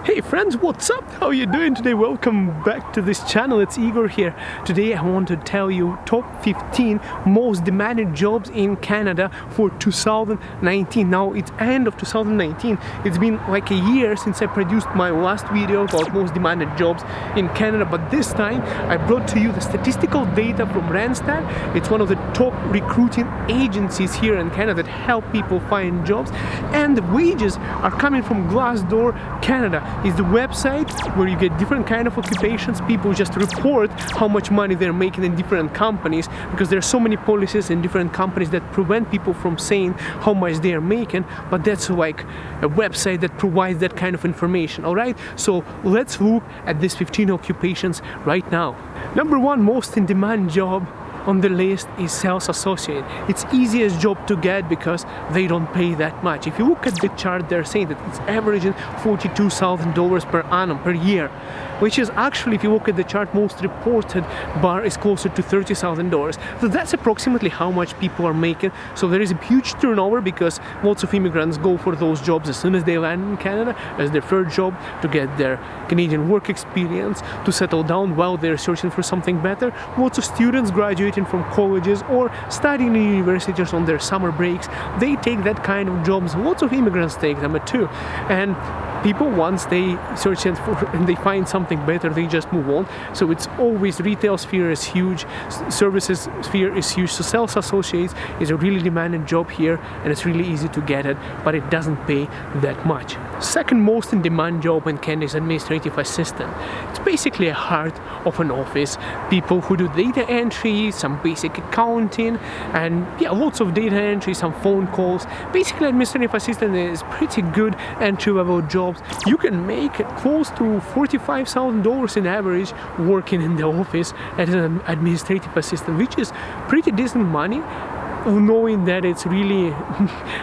Hey friends, what's up? How are you doing today? Welcome back to this channel. It's Igor here. Today I want to tell you top 15 most demanded jobs in Canada for 2019. Now it's end of 2019. It's been like a year since I produced my last video about most demanded jobs in Canada, but this time I brought to you the statistical data from Randstad. It's one of the top recruiting agencies here in Canada that help people find jobs, and the wages are coming from Glassdoor Canada. Is the website where you get different kind of occupations. People just report how much money they're making in different companies, because there are so many policies in different companies that prevent people from saying how much they are making, but that's like a website that provides that kind of information. All right, so let's look at these 15 occupations right now. Number one most in demand job on the list is sales associate. It's easiest job to get because they don't pay that much. If you look at the chart, they're saying that it's averaging $42,000 per annum per year, which is actually, if you look at the chart, most reported bar is closer to $30,000. So that's approximately how much people are making. So there is a huge turnover because lots of immigrants go for those jobs as soon as they land in Canada as their first job, to get their Canadian work experience, to settle down while they're searching for something better. Lots of students graduating from colleges or studying in universities on their summer breaks, they take that kind of jobs. Lots of immigrants take them too, and people, once they search and they find something better, they just move on. So it's always, retail sphere is huge, services sphere is huge. So sales associates is a really demanding job here, and it's really easy to get it, but it doesn't pay that much. Second most in demand job in Canada is administrative assistant. It's basically a heart of an office. People who do data entry, some basic accounting, and yeah, lots of data entry, some phone calls. Basically, administrative assistant is pretty good entry-level job. You can make close to $45,000 in average working in the office as an administrative assistant, which is pretty decent money, knowing that it's really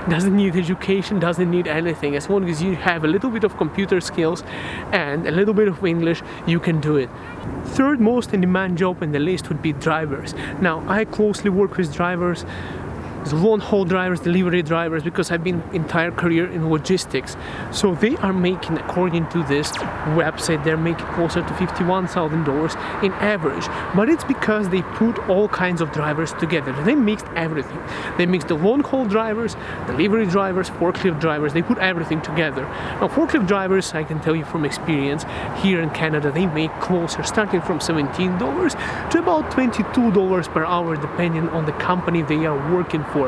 doesn't need education, doesn't need anything. As long as you have a little bit of computer skills and a little bit of English, you can do it. Third most in demand job in the list would be drivers. Now I closely work with drivers, long-haul drivers, delivery drivers, because I've been entire career in logistics. So they are making, according to this website, they're making closer to $51,000 in average. But it's because they put all kinds of drivers together. They mixed everything. They mixed the long-haul drivers, delivery drivers, forklift drivers. They put everything together. Now, forklift drivers, I can tell you from experience, here in Canada, they make closer, starting from $17 to about $22 per hour, depending on the company they are working for.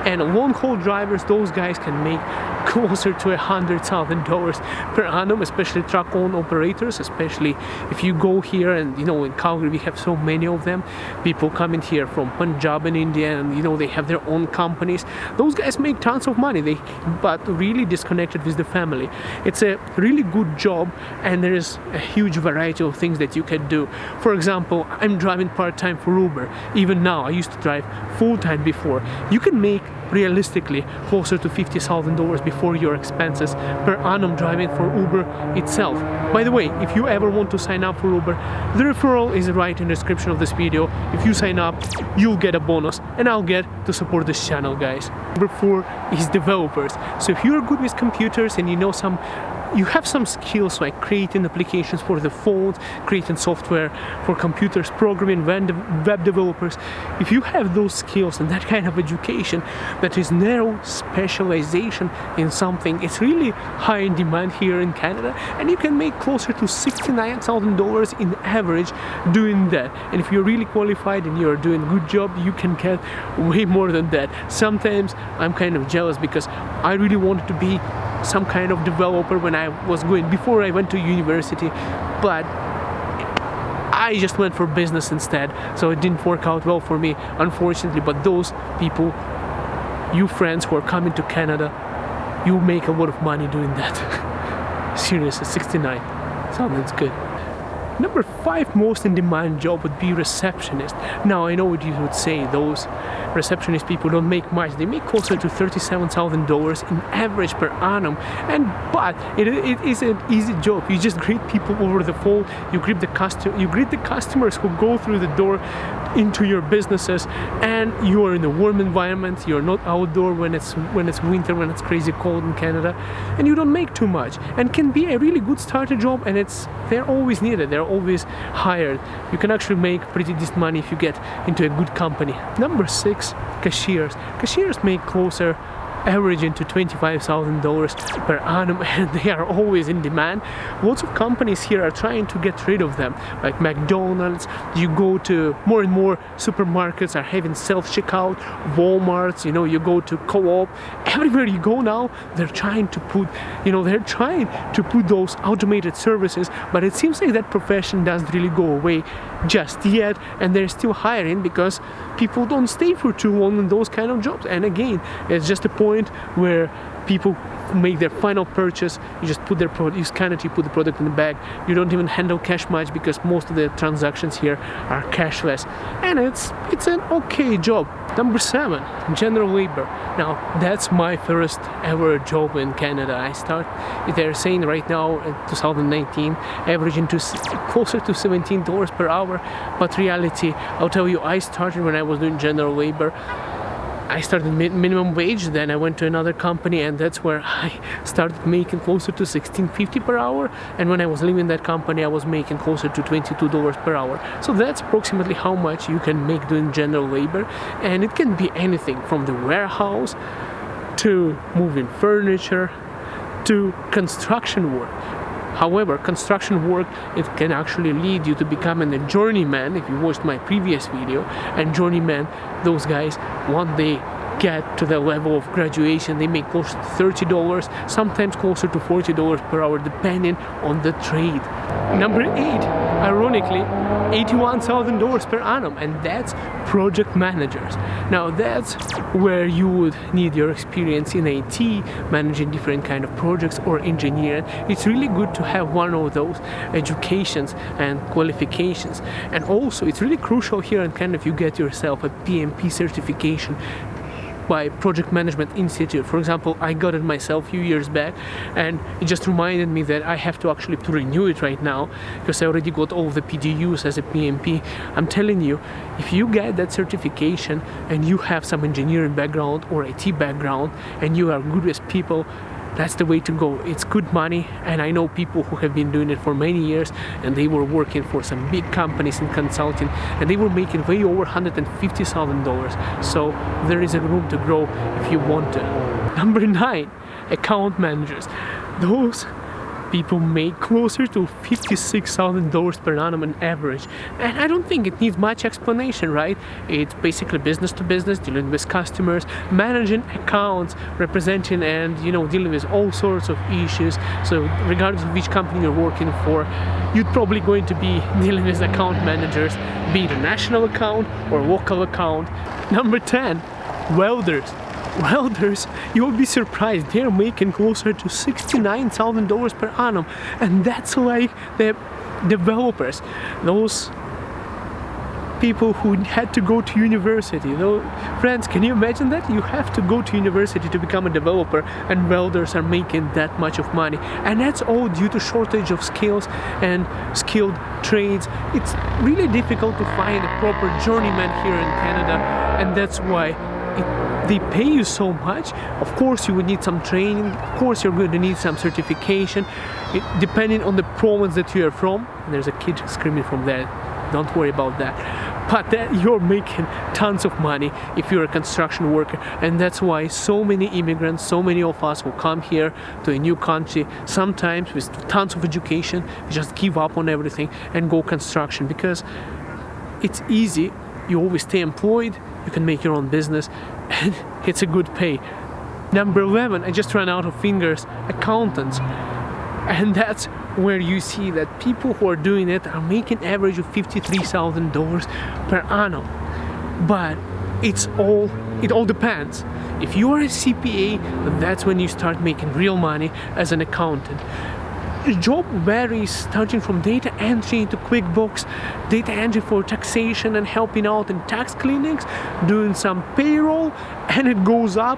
And long-haul drivers, those guys can make closer to $100,000 per annum, especially truck-owned operators. Especially if you go here, and you know, in Calgary we have so many of them. People coming here from Punjab and India, and you know, they have their own companies. Those guys make tons of money, but really disconnected with the family. It's a really good job, and there is a huge variety of things that you can do. For example, I'm driving part-time for Uber. Even now, I used to drive full-time before. You can make realistically closer to $50,000 before your expenses per annum driving for Uber itself. By the way, if you ever want to sign up for Uber, the referral is right in the description of this video. If you sign up, you'll get a bonus, and I'll get to support this channel, guys. Number 4 is developers. So if you're good with computers and you have some skills like creating applications for the phones, creating software for computers, programming, web developers. If you have those skills and that kind of education that is narrow specialization in something, it's really high in demand here in Canada, and you can make closer to $69,000 in average doing that. And if you're really qualified and you're doing a good job, you can get way more than that. Sometimes I'm kind of jealous because I really wanted to be some kind of developer before I went to university, but I just went for business instead, so it didn't work out well for me, unfortunately. But those people, you friends who are coming to Canada, you make a lot of money doing that. Seriously, 69 sounds good. Number 5 most in demand job would be receptionist. Now I know what you would say, those receptionist people don't make much. They make closer to $37,000 in average per annum, but it is an easy job. You just greet people over the phone, you greet the customers who go through the door. into your businesses, and you are in a warm environment. You're not outdoor when it's winter, when it's crazy cold in Canada, and you don't make too much, and can be a really good starter job, and they're always needed, they're always hired. You can actually make pretty decent money if you get into a good company. Number 6, cashiers. Cashiers make closer averaging to $25,000 per annum, and they are always in demand. Lots of companies here are trying to get rid of them, like McDonald's. You go to more and more supermarkets are having self-checkout, Walmarts, you go to Co-op. Everywhere you go now, they're trying to put those automated services, but it seems like that profession doesn't really go away just yet, and they're still hiring because people don't stay for too long in those kind of jobs. And again, it's just a point where people make their final purchase. You just put you scan it, you put the product in the bag. You don't even handle cash much because most of the transactions here are cashless, and it's an okay job. Number 7, general labor. Now that's my first ever job in Canada. They're saying right now in 2019 averaging closer to $17 per hour, but reality, I'll tell you, I started when I was doing general labor. I started minimum wage, then I went to another company, and that's where I started making closer to $16.50 per hour, and when I was leaving that company I was making closer to $22 per hour. So that's approximately how much you can make doing general labor, and it can be anything from the warehouse to moving furniture to construction work. However, construction work, it can actually lead you to becoming a journeyman. If you watched my previous video, and journeyman, those guys, once they get to the level of graduation, they make close to $30, sometimes closer to $40 per hour, depending on the trade. Number 8, ironically, $81,000 per annum, and that's project managers. Now that's where you would need your experience in IT, managing different kind of projects, or engineering. It's really good to have one of those educations and qualifications, and also it's really crucial here in Canada if you get yourself a PMP certification by Project Management Institute. For example, I got it myself a few years back, and it just reminded me that I have to actually renew it right now because I already got all of the PDUs as a PMP. I'm telling you, if you get that certification and you have some engineering background or IT background and you are good with people, that's the way to go. It's good money, and I know people who have been doing it for many years, and they were working for some big companies in consulting, and they were making way over $150,000. So there is a room to grow if you want to. Number 9, account managers. Those people make closer to $56,000 per annum on average, and I don't think it needs much explanation, right? It's basically business to business, dealing with customers, managing accounts, representing and dealing with all sorts of issues. So regardless of which company you're working for, you're probably going to be dealing with account managers, be it a national account or local account. Number 10, welders. Welders, you will be surprised, they're making closer to $69,000 per annum, and that's like the developers, those people who had to go to university. Friends, can you imagine that? You have to go to university to become a developer, and welders are making that much of money, and that's all due to shortage of skills and skilled trades. It's really difficult to find a proper journeyman here in Canada, and that's why they pay you so much. Of course you would need some training, of course you're going to need some certification, depending on the province that you are from. And there's a kid screaming from there, don't worry about that. But you're making tons of money if you're a construction worker, and that's why so many immigrants, so many of us who come here to a new country, sometimes with tons of education, just give up on everything and go construction, because it's easy, you always stay employed, you can make your own business, and it's a good pay. Number 11, I just ran out of fingers, accountants. And that's where you see that people who are doing it are making average of $53,000 per annum. But it all depends. If you are a CPA, that's when you start making real money as an accountant. The job varies, starting from data entry to QuickBooks, data entry for taxation and helping out in tax clinics, doing some payroll, and it goes up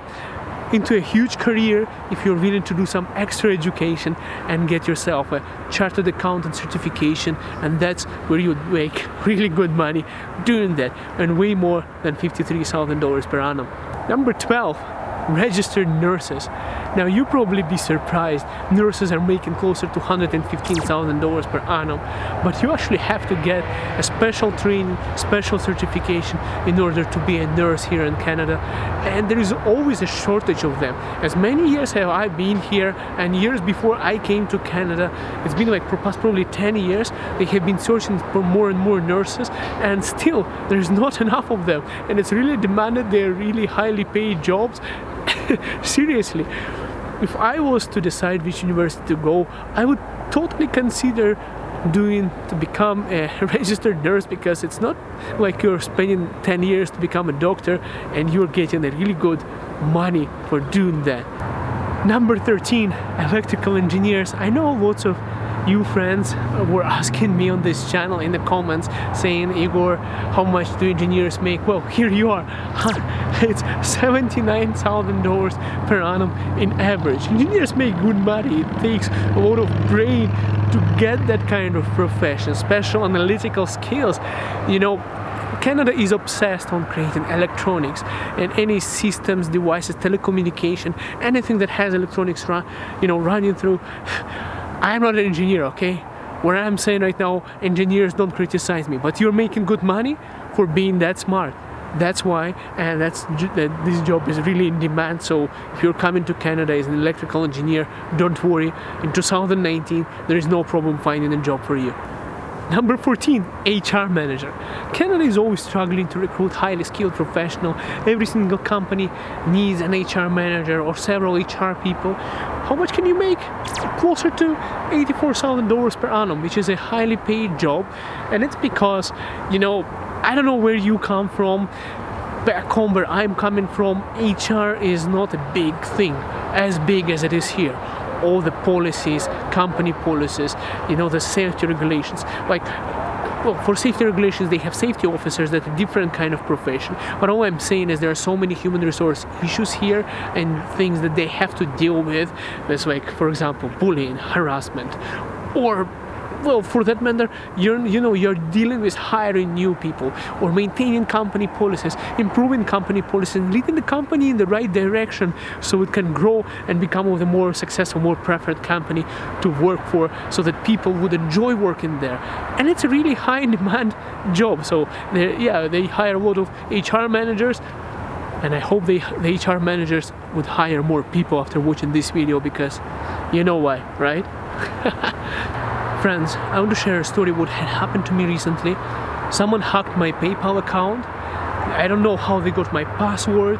into a huge career if you're willing to do some extra education and get yourself a chartered accountant certification, and that's where you would make really good money doing that, and way more than $53,000 per annum. Number 12, registered nurses. Now you probably be surprised, nurses are making closer to $115,000 per annum, but you actually have to get a special training, special certification in order to be a nurse here in Canada, and there is always a shortage of them. As many years have I been here, and years before I came to Canada, it's been like for past probably 10 years, they have been searching for more and more nurses, and still there's not enough of them, and it's really demanded. They're really highly paid jobs. Seriously, if I was to decide which university to go, I would totally consider to become a registered nurse, because it's not like you're spending 10 years to become a doctor and you're getting a really good money for doing that. Number 13, electrical engineers. I know lots of you friends were asking me on this channel in the comments saying, Igor, how much do engineers make? Well, here you are. It's $79,000 per annum in average. Engineers make good money. It takes a lot of brain to get that kind of profession, special analytical skills. You know, Canada is obsessed on creating electronics, and any systems, devices, telecommunication, anything that has electronics running through. I'm not an engineer, okay? What I'm saying right now, engineers don't criticize me, but you're making good money for being that smart. That's why, and this job is really in demand. So if you're coming to Canada as an electrical engineer, don't worry. In 2019, there is no problem finding a job for you. Number 14, HR manager. Canada is always struggling to recruit highly skilled professional. Every single company needs an HR manager or several HR people. How much can you make? Closer to $84,000 per annum, which is a highly paid job. And it's because, you know, I don't know where you come from. Back home where I'm coming from, HR is not a big thing, as big as it is here. All the policies, company policies, you know, the safety regulations. Like, well, for safety regulations, they have safety officers. That's a different kind of profession. But all I'm saying is there are so many human resource issues here and things that they have to deal with. There's like, for example, bullying, harassment, or, well, for that matter, you're dealing with hiring new people or maintaining company policies, improving company policies, and leading the company in the right direction so it can grow and become a more successful, more preferred company to work for, so that people would enjoy working there. And it's a really high demand job. So they hire a lot of HR managers, and I hope the HR managers would hire more people after watching this video, because you know why, right? Friends, I want to share a story what had happened to me recently. Someone hacked my PayPal account. I don't know how they got my password,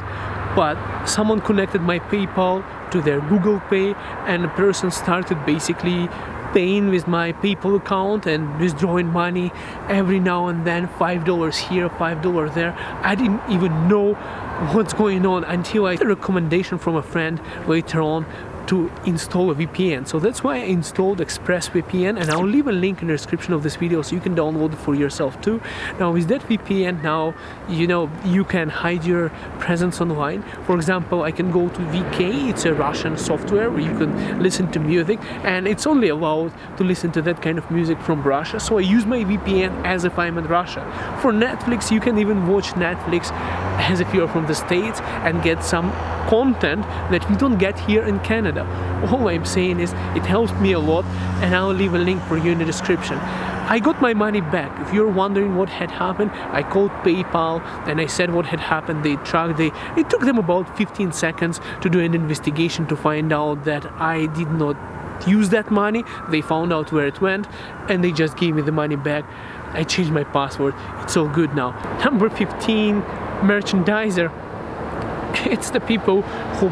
but someone connected my PayPal to their Google Pay, and the person started basically paying with my PayPal account and withdrawing money every now and then, $5 here, $5 there. I didn't even know what's going on until I got a recommendation from a friend later on to install a VPN. So that's why I installed ExpressVPN, and I'll leave a link in the description of this video so you can download it for yourself too. Now with that VPN, now you can hide your presence online. For example, I can go to VK, it's a Russian software where you can listen to music, and it's only allowed to listen to that kind of music from Russia. So I use my VPN as if I'm in Russia. For Netflix, you can even watch Netflix as if you're from the States and get some content that we don't get here in Canada. All I'm saying is it helps me a lot, and I'll leave a link for you in the description. I got my money back. If you're wondering what had happened, I called PayPal and I said what had happened. They tracked it took them about 15 seconds to do an investigation to find out that I did not use that money. They found out where it went and they just gave me the money back. I changed my password. It's all good now. Number 15, merchandiser. It's the people who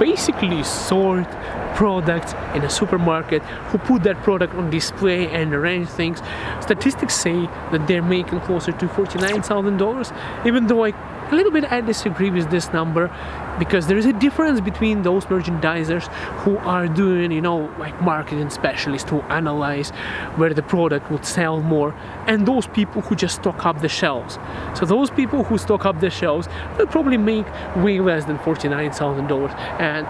basically sort products in a supermarket, who put that product on display and arrange things. Statistics say that they're making closer to $49,000, even though I A little bit I disagree with this number, because there is a difference between those merchandisers who are doing, you know, like marketing specialists who analyze where the product would sell more, and those people who just stock up the shelves. So those people who stock up the shelves, they'll probably make way less than $49,000, and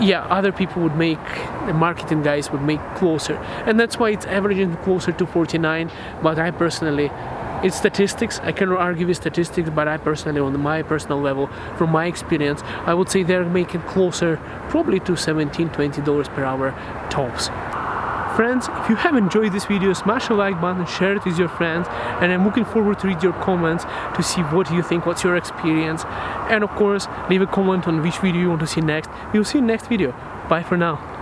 yeah, other people would make, the marketing guys would make closer, and that's why it's averaging closer to 49. But I personally, it's statistics, I cannot argue with statistics, but I personally, on my personal level, from my experience, I would say they're making closer probably to $17-20 per hour tops. Friends, if you have enjoyed this video, smash the like button, share it with your friends, and I'm looking forward to read your comments to see what you think, what's your experience, and of course leave a comment on which video you want to see next. We'll see you in the next video. Bye for now.